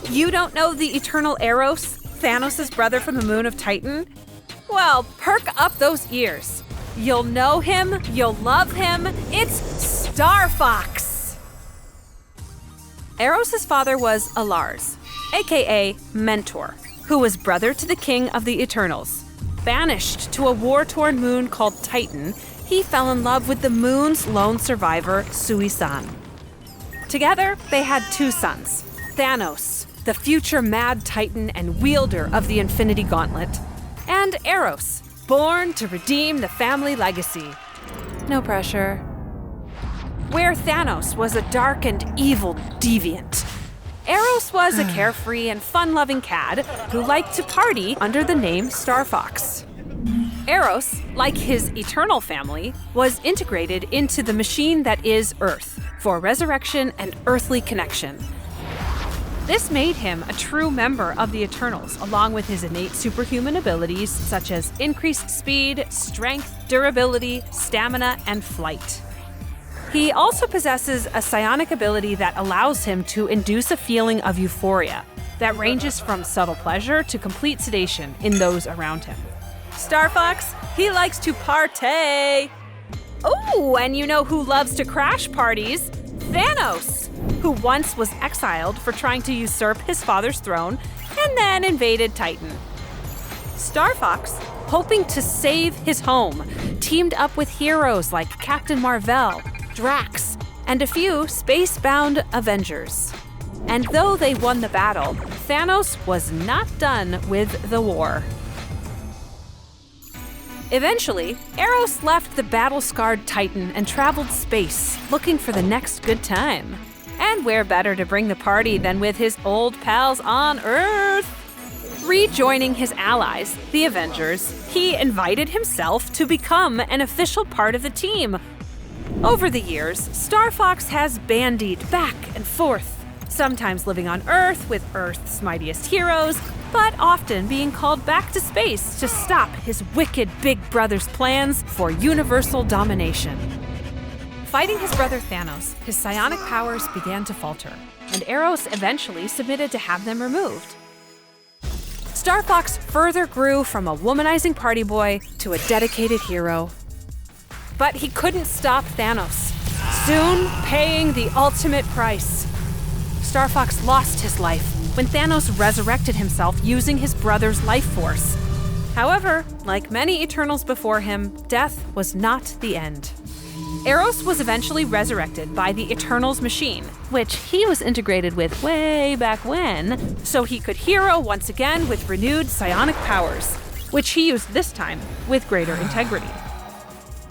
You don't know the eternal Eros, Thanos' brother from the moon of Titan? Well, perk up those ears. You'll know him, you'll love him. It's Star Fox! Eros' father was Alars, aka Mentor, who was brother to the king of the Eternals. Banished to a war-torn moon called Titan, he fell in love with the moon's lone survivor, Sui-san. Together, they had 2 sons, Thanos, the future mad Titan and wielder of the Infinity Gauntlet, and Eros, born to redeem the family legacy. No pressure. Where Thanos was a dark and evil deviant, Eros was a carefree and fun-loving cad who liked to party under the name Star Fox. Eros, like his eternal family, was integrated into the machine that is Earth for resurrection and earthly connection. This made him a true member of the Eternals, along with his innate superhuman abilities such as increased speed, strength, durability, stamina, and flight. He also possesses a psionic ability that allows him to induce a feeling of euphoria that ranges from subtle pleasure to complete sedation in those around him. Star Fox, he likes to partay! Oh, and you know who loves to crash parties? Thanos, who once was exiled for trying to usurp his father's throne and then invaded Titan. Star Fox, hoping to save his home, teamed up with heroes like Captain Marvel, Drax, and a few space-bound Avengers. And though they won the battle, Thanos was not done with the war. Eventually, Eros left the battle-scarred Titan and traveled space, looking for the next good time. And where better to bring the party than with his old pals on Earth? Rejoining his allies, the Avengers, he invited himself to become an official part of the team. Over the years, Star Fox has bandied back and forth, sometimes living on Earth with Earth's mightiest heroes, but often being called back to space to stop his wicked big brother's plans for universal domination. Fighting his brother Thanos, his psionic powers began to falter, and Eros eventually submitted to have them removed. Star Fox further grew from a womanizing party boy to a dedicated hero. But he couldn't stop Thanos, soon paying the ultimate price. Star Fox lost his life when Thanos resurrected himself using his brother's life force. However, like many Eternals before him, death was not the end. Eros was eventually resurrected by the Eternals machine, which he was integrated with way back when, so he could hero once again with renewed psionic powers, which he used this time with greater integrity.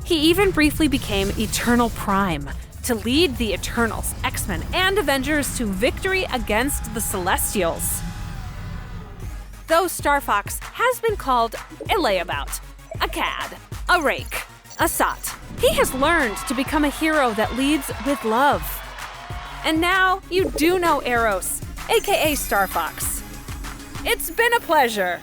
He even briefly became Eternal Prime, to lead the Eternals, X-Men, and Avengers to victory against the Celestials. Though Star Fox has been called a layabout, a cad, a rake, a sot, he has learned to become a hero that leads with love. And now you do know Eros, aka Star Fox. It's been a pleasure.